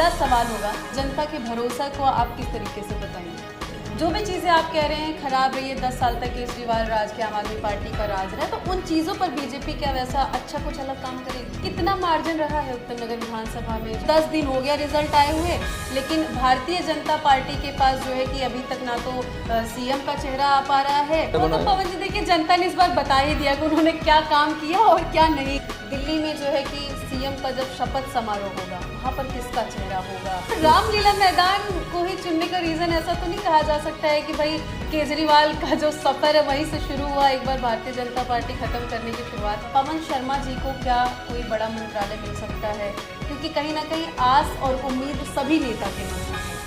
पहला सवाल होगा, जनता के भरोसा को आप किस तरीके से बताएंगे? जो भी चीज़ें आप कह रहे हैं खराब रही है, 10 साल तक केजरीवाल राज के आम आदमी पार्टी का राज रहा है, तो उन चीज़ों पर बीजेपी क्या वैसा अच्छा कुछ अलग काम करेगी? कितना मार्जिन रहा है उत्तम नगर विधानसभा में? 10 दिन हो गया रिजल्ट आए हुए, लेकिन भारतीय जनता पार्टी के पास जो है कि अभी तक ना तो सीएम का चेहरा आ पा रहा है। तो पवन जी देखिए, जनता ने इस बार बता ही दिया कि उन्होंने क्या काम किया और क्या नहीं। दिल्ली में जो है कि सीएम का जब शपथ समारोह होगा, वहाँ पर किसका चेहरा होगा? रामलीला मैदान को ही चुनने का रीजन ऐसा तो नहीं कहा जा सकता है कि भाई केजरीवाल का जो सफर है वहीं से शुरू हुआ, एक बार भारतीय जनता पार्टी खत्म करने की शुरुआत। पवन शर्मा जी को क्या कोई बड़ा मंत्रालय मिल सकता है? क्योंकि कहीं ना कहीं आस और उम्मीद सभी नेता के मन में है।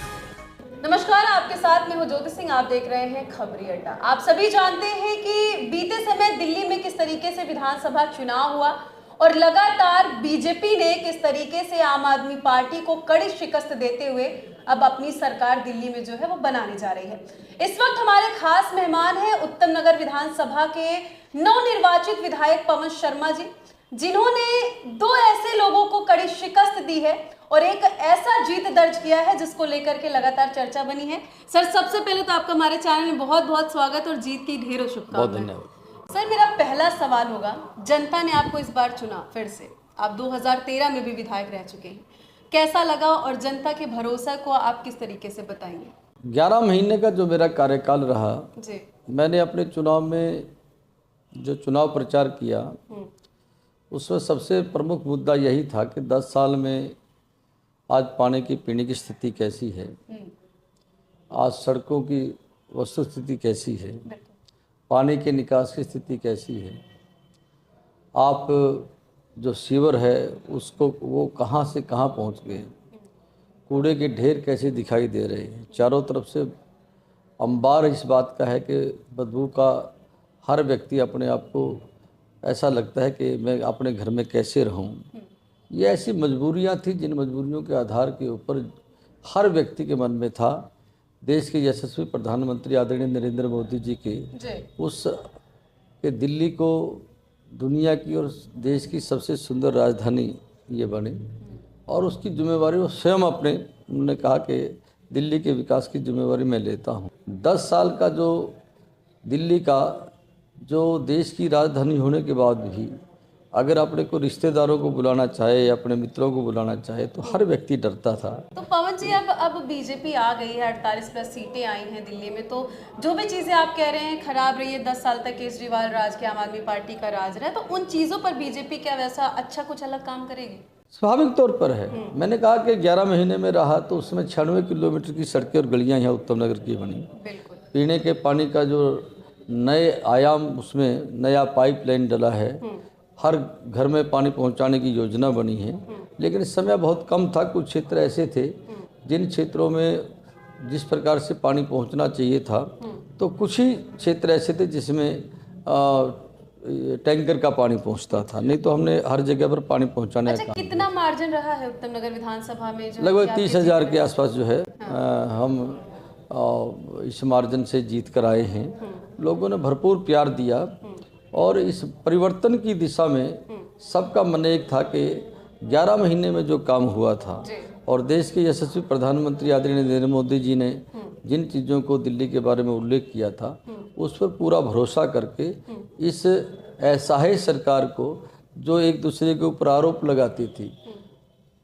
नमस्कार, आपके साथ मैं हूं ज्योति सिंह, आप देख रहे हैं खबरी अड्डा। आप सभी जानते हैं कि बीते समय दिल्ली में किस तरीके से विधानसभा चुनाव हुआ और लगातार बीजेपी ने किस तरीके से आम आदमी पार्टी को कड़ी शिकस्त देते हुए अब अपनी सरकार दिल्ली में जो है वो बनाने जा रही है। इस वक्त हमारे खास मेहमान हैं उत्तम नगर विधानसभा के नवनिर्वाचित विधायक पवन शर्मा जी, जिन्होंने दो ऐसे लोगों को कड़ी शिकस्त दी है और एक ऐसा जीत दर्ज किया है जिसको लेकर के लगातार चर्चा बनी है। सर, सबसे पहले तो आपका हमारे चैनल में बहुत बहुत स्वागत और जीत की ढेरों शुभकामनाएं। सर, मेरा पहला सवाल होगा, जनता ने आपको इस बार चुना फिर से, आप 2013 में भी विधायक रह चुके हैं, कैसा लगा और जनता के भरोसा को आप किस तरीके से बताएंगे? 11 महीने का जो मेरा कार्यकाल रहा जी, मैंने अपने चुनाव में जो चुनाव प्रचार किया उसमें सबसे प्रमुख मुद्दा यही था कि 10 साल में आज पानी की पीने की स्थिति कैसी है, आज सड़कों की वस्तु स्थिति कैसी है, पानी के निकास की स्थिति कैसी है, आप जो सीवर है उसको वो कहाँ से कहाँ पहुँच गए, कूड़े के ढेर कैसे दिखाई दे रहे हैं, चारों तरफ से अंबार इस बात का है कि बदबू का हर व्यक्ति अपने आप को ऐसा लगता है कि मैं अपने घर में कैसे रहूं। ये ऐसी मजबूरियां थी जिन मजबूरियों के आधार के ऊपर हर व्यक्ति के मन में था देश के यशस्वी प्रधानमंत्री आदरणीय नरेंद्र मोदी जी के उस के दिल्ली को दुनिया की और देश की सबसे सुंदर राजधानी ये बने और उसकी जिम्मेवारी वो स्वयं उन्होंने कहा कि दिल्ली के विकास की जिम्मेवारी मैं लेता हूँ। 10 साल का जो दिल्ली का जो देश की राजधानी होने के बाद भी अगर अपने को रिश्तेदारों को बुलाना चाहे या अपने मित्रों को बुलाना चाहे तो हर व्यक्ति डरता था। तो पवन जी, अब बीजेपी आ गई है, 48+ सीटें आई हैं दिल्ली में, तो जो भी चीज़ें आप कह रहे हैं खराब रही है, 10 साल तक केजरीवाल राज के आम आदमी पार्टी का राज रहा है, तो उन चीज़ों पर बीजेपी क्या वैसा अच्छा कुछ अलग काम करेगी? स्वाभाविक तौर पर है। मैंने कहा कि 11 महीने में रहा तो उसमें 96 किलोमीटर की सड़कें और गलियाँ यहाँ उत्तम नगर की बनी। बिल्कुल। पीने के पानी का जो नए आयाम, उसमें नया पाइपलाइन डला है, हर घर में पानी पहुंचाने की योजना बनी है। लेकिन समय बहुत कम था, कुछ क्षेत्र ऐसे थे जिन क्षेत्रों में जिस प्रकार से पानी पहुंचना चाहिए था तो कुछ ही क्षेत्र ऐसे थे जिसमें टैंकर का पानी पहुंचता था, नहीं तो हमने हर जगह पर पानी पहुंचाने का। कितना मार्जिन रहा है उत्तम नगर विधानसभा में? जो लगभग 30,000 के आसपास जो है हम इस मार्जिन से जीत कर आए हैं। लोगों ने भरपूर प्यार दिया और इस परिवर्तन की दिशा में सबका मन एक था कि 11 महीने में जो काम हुआ था और देश के यशस्वी प्रधानमंत्री आदरणीय नरेंद्र मोदी जी ने जिन चीज़ों को दिल्ली के बारे में उल्लेख किया था उस पर पूरा भरोसा करके इस असहाय सरकार को जो एक दूसरे के ऊपर आरोप लगाती थी,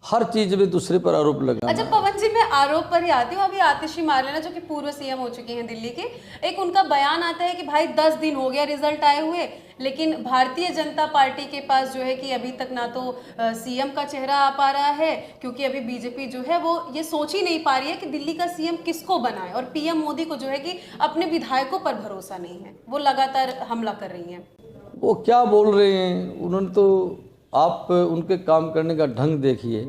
हर चीज में दूसरे पर आरोप लगाना। अच्छा पवन जी, मैं आरोप पर ही आती हूँ। अभी आतिशी मार्लेना जो कि पूर्व सीएम हो चुके हैं दिल्ली के, एक उनका बयान आता है कि भाई 10 दिन हो गया रिजल्ट आए हुए, लेकिन भारतीय जनता पार्टी के पास जो है कि अभी तक ना तो सीएम का चेहरा आ पा रहा है, क्योंकि अभी बीजेपी जो है वो ये सोच ही नहीं पा रही है कि दिल्ली का सीएम किसको बनाए, और पीएम मोदी को जो है कि अपने विधायकों पर भरोसा नहीं है, वो लगातार हमला कर रही हैं। वो क्या बोल रहे हैं, उन्होंने तो आप उनके काम करने का ढंग देखिए।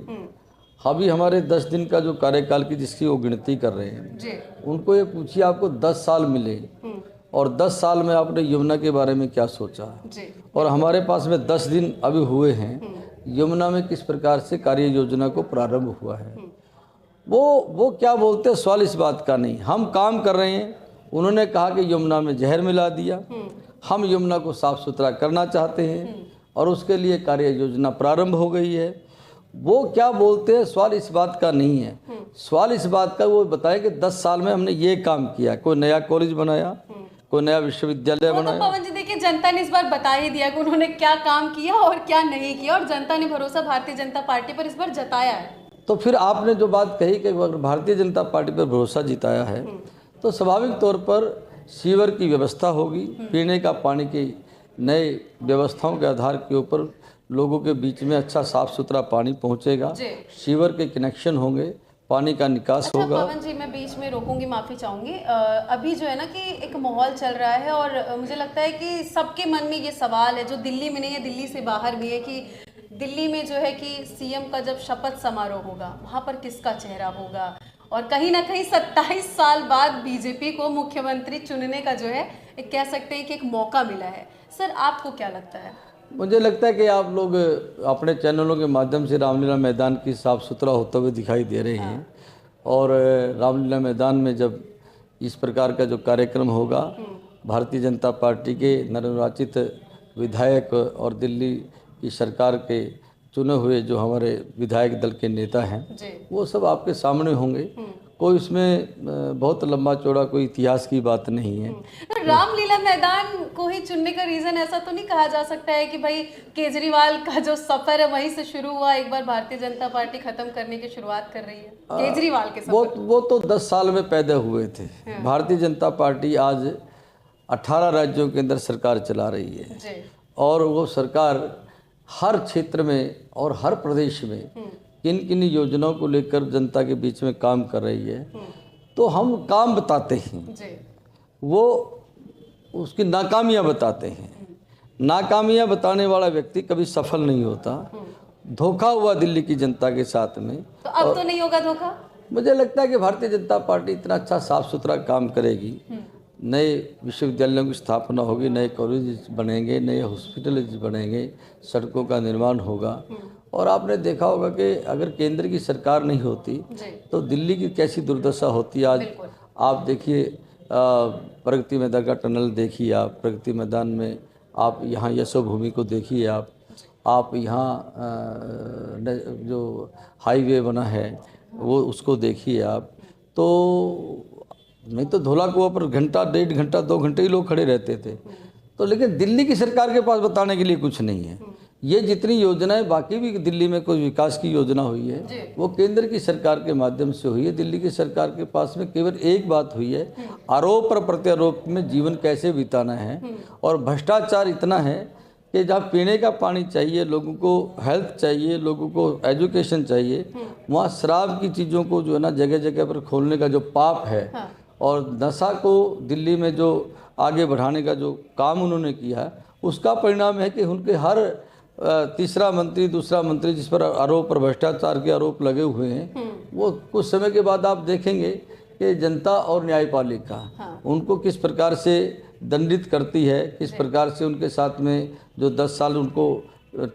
अभी हमारे 10 दिन का जो कार्यकाल की जिसकी वो गिनती कर रहे हैं, उनको ये पूछिए आपको 10 साल मिले और 10 साल में आपने यमुना के बारे में क्या सोचा, और हमारे पास में 10 दिन अभी हुए हैं, यमुना में किस प्रकार से कार्य योजना को प्रारंभ हुआ है। वो क्या बोलते हैं, सवाल इस बात का नहीं, हम काम कर रहे हैं। उन्होंने कहा कि यमुना में जहर मिला दिया, हम यमुना को साफ सुथरा करना चाहते हैं और उसके लिए कार्य योजना प्रारंभ हो गई है। वो क्या बोलते हैं सवाल इस बात का नहीं है। सवाल इस बात का वो बताए कि 10 साल में हमने ये काम किया, कोई नया कॉलेज बनाया, कोई नया विश्वविद्यालय वो बनाया। तो पवन जी देखिए, जनता ने इस बार बता ही दिया कि उन्होंने क्या काम किया और क्या नहीं किया, और जनता ने भरोसा भारतीय जनता पार्टी पर इस बार जताया है। तो फिर आपने जो बात कही कि अगर भारतीय जनता पार्टी पर भरोसा जिताया है तो स्वाभाविक तौर पर सीवर की व्यवस्था होगी, पीने का पानी की नए व्यवस्थाओं के आधार के ऊपर लोगों के बीच में अच्छा साफ सुथरा पानी पहुंचेगा, सीवर के कनेक्शन होंगे, पानी का निकास अच्छा, होगा। पवन जी मैं बीच में रोकूंगी, माफी चाहूंगी। अभी जो है ना कि एक माहौल चल रहा है और मुझे लगता है कि सबके मन में ये सवाल है, जो दिल्ली में नहीं है, दिल्ली से बाहर भी है, कि दिल्ली में जो है कि सीएम का जब शपथ समारोह होगा वहां पर किसका चेहरा होगा, और कहीं ना कहीं 27 साल बाद बीजेपी को मुख्यमंत्री चुनने का जो है एक कह सकते हैं कि एक मौका मिला है। सर आपको क्या लगता है? मुझे लगता है कि आप लोग अपने चैनलों के माध्यम से रामलीला मैदान की साफ सुथरा होते हुए दिखाई दे रहे हैं, और रामलीला मैदान में जब इस प्रकार का जो कार्यक्रम होगा, भारतीय जनता पार्टी के नवनिर्वाचित विधायक और दिल्ली की सरकार के चुने हुए जो हमारे विधायक दल के नेता हैं वो सब आपके सामने होंगे। कोई इसमें बहुत लंबा चौड़ा कोई इतिहास की बात नहीं है। तो रामलीला मैदान को ही चुनने का रीजन ऐसा तो नहीं कहा जा सकता है कि भाई केजरीवाल का जो सफर है वहीं से शुरू हुआ, एक बार भारतीय जनता पार्टी खत्म करने की शुरुआत कर रही है केजरीवाल के सफर? वो तो 10 साल में पैदा हुए थे। भारतीय जनता पार्टी आज 18 राज्यों के अंदर सरकार चला रही है, और वो सरकार हर क्षेत्र में और हर प्रदेश में किन किन योजनाओं को लेकर जनता के बीच में काम कर रही है। तो हम काम बताते हैं, वो उसकी नाकामियां बताते हैं। नाकामियां बताने वाला व्यक्ति कभी सफल नहीं होता। धोखा हुआ दिल्ली की जनता के साथ में, तो अब तो नहीं होगा धोखा। मुझे लगता है कि भारतीय जनता पार्टी इतना अच्छा साफ सुथरा काम करेगी, नए विश्वविद्यालयों की स्थापना होगी, नए कॉलेज बनेंगे, नए हॉस्पिटल बनेंगे, सड़कों का निर्माण होगा। और आपने देखा होगा कि अगर केंद्र की सरकार नहीं होती तो दिल्ली की कैसी दुर्दशा होती। आज आप देखिए प्रगति मैदान का टनल देखिए, आप प्रगति मैदान में, आप यहाँ यशोभूमि को देखिए, आप यहाँ जो हाईवे बना है वो उसको देखिए आप। तो नहीं तो धौला कुआं पर घंटा, 1.5 घंटा, 2 घंटे ही लोग खड़े रहते थे। तो लेकिन दिल्ली की सरकार के पास बताने के लिए कुछ नहीं है। ये जितनी योजनाएं बाकी भी दिल्ली में कोई विकास की योजना हुई है वो केंद्र की सरकार के माध्यम से हुई है। दिल्ली की सरकार के पास में केवल एक बात हुई है, आरोप और प्रत्यारोप में जीवन कैसे बिताना है। और भ्रष्टाचार इतना है कि जहाँ पीने का पानी चाहिए, लोगों को हेल्थ चाहिए, लोगों को एजुकेशन चाहिए, वहाँ शराब की चीज़ों को जो है ना जगह जगह पर खोलने का जो पाप है, और नशा को दिल्ली में जो आगे बढ़ाने का जो काम उन्होंने किया, उसका परिणाम है कि उनके हर तीसरा मंत्री, दूसरा मंत्री जिस पर आरोप और भ्रष्टाचार के आरोप लगे हुए हैं, वो कुछ समय के बाद आप देखेंगे कि जनता और न्यायपालिका उनको किस प्रकार से दंडित करती है, किस प्रकार से उनके साथ में जो 10 साल उनको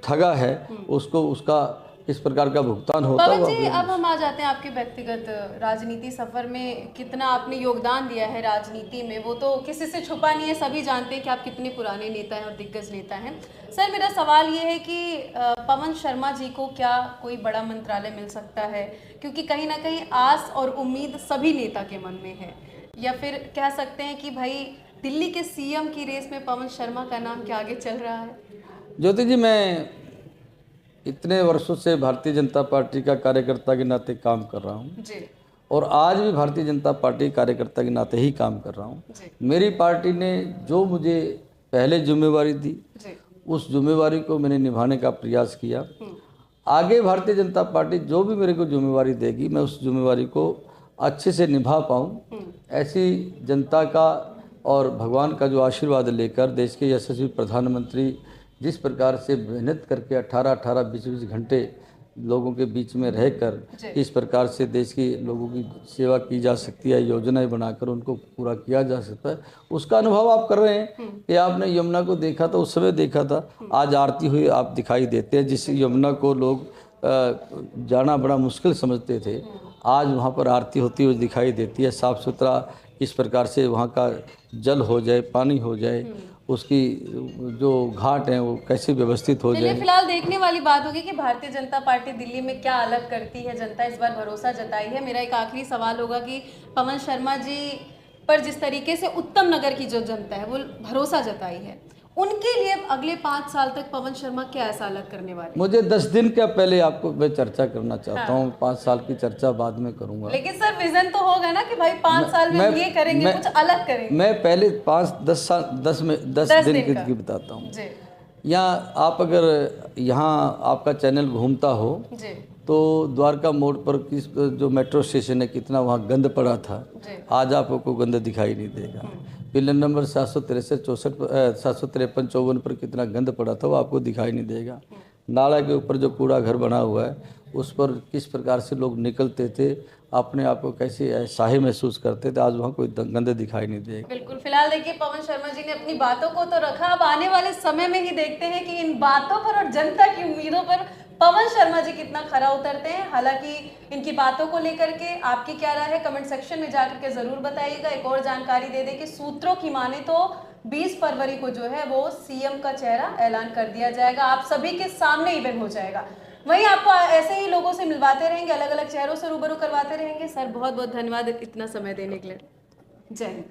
ठगा है उसको उसका किस प्रकार का भुगतान होता है। पवन जी अब हम आ जाते हैं आपके व्यक्तिगत राजनीति सफर में। कितना आपने योगदान दिया है राजनीति में वो तो किसी से छुपा नहीं है, सभी जानते हैं कि आप कितने पुराने नेता हैं और दिग्गज नेता हैं। सर मेरा सवाल ये है कि पवन शर्मा जी को क्या कोई बड़ा मंत्रालय मिल सकता है? क्योंकि कहीं ना कहीं आस और उम्मीद सभी नेता के मन में है, या फिर कह सकते हैं कि भाई दिल्ली के सीएम की रेस में पवन शर्मा का नाम क्या आगे चल रहा है? ज्योति जी, मैं इतने वर्षों से भारतीय जनता पार्टी का कार्यकर्ता के नाते काम कर रहा हूँ और आज भी भारतीय जनता पार्टी कार्यकर्ता के नाते ही काम कर रहा हूँ। मेरी पार्टी ने जो मुझे पहले जिम्मेवारी दी उस जिम्मेवारी को मैंने निभाने का प्रयास किया। आगे भारतीय जनता पार्टी जो भी मेरे को जिम्मेवारी देगी मैं उस जिम्मेवारी को अच्छे से निभा पाऊँ, ऐसी जनता का और भगवान का जो आशीर्वाद लेकर देश के यशस्वी प्रधानमंत्री जिस प्रकार से मेहनत करके 18-18, 20-20 घंटे लोगों के बीच में रहकर किस प्रकार से देश की लोगों की सेवा की जा सकती है, योजनाएं बनाकर उनको पूरा किया जा सकता है, उसका अनुभव आप कर रहे हैं। कि आपने यमुना को देखा था, उस समय देखा था, आज आरती हुई आप दिखाई देते हैं। जिस यमुना को लोग जाना बड़ा मुश्किल समझते थे, आज वहाँ पर आरती होती हुई दिखाई देती है। साफ़ सुथरा किस प्रकार से वहाँ का जल हो जाए, पानी हो जाए, उसकी जो घाट हैं वो कैसे व्यवस्थित हो चलिए जाए। फिलहाल देखने वाली बात होगी कि भारतीय जनता पार्टी दिल्ली में क्या अलग करती है। जनता इस बार भरोसा जताई है। मेरा एक आखिरी सवाल होगा कि पवन शर्मा जी पर जिस तरीके से उत्तम नगर की जो जनता है वो भरोसा जताई है, उनके लिए अगले 5 साल तक पवन शर्मा क्या ऐसा अलग करने वाले हैं? मुझे 10 दिन का पहले आपको मैं चर्चा करना चाहता हूँ, 5 साल की चर्चा बाद में करूँगा। लेकिन सर विजन तो होगा ना कि भाई 5 साल में हम ये करेंगे, कुछ अलग करेंगे। मैं पहले 10 दिन की बताता हूँ। जी यहाँ आप अगर यहाँ आपका चैनल घूमता हो जी तो द्वारका मोड़ पर किस जो मेट्रो स्टेशन है कितना वहाँ गंद पड़ा था, जी आज आपको गंद दिखाई नहीं देगा। पिलर नंबर 763 पर कितना गंद पड़ा था वो आपको दिखाई नहीं देगा। नाला के ऊपर जो कूड़ा घर बना हुआ है उस पर किस प्रकार से लोग निकलते थे, अपने आप को कैसे असहाय महसूस करते थे, आज वहाँ कोई गंद दिखाई नहीं देगा। बिल्कुल। फिलहाल देखिए पवन शर्मा जी ने अपनी बातों को तो रखा, अब आने वाले समय में ही देखते हैं कि इन बातों पर और जनता की उम्मीदों पर पवन शर्मा जी कितना खरा उतरते हैं। हालांकि इनकी बातों को लेकर के आपकी क्या राय है, कमेंट सेक्शन में जाकर के जरूर बताइएगा। एक और जानकारी दे दें कि सूत्रों की माने तो 20 फरवरी को जो है वो सीएम का चेहरा ऐलान कर दिया जाएगा, आप सभी के सामने इवेंट हो जाएगा। वहीं आपको ऐसे ही लोगों से मिलवाते रहेंगे, अलग अलग चेहरों से रूबरू करवाते रहेंगे। सर बहुत बहुत धन्यवाद इतना समय देने के लिए। जय हिंद।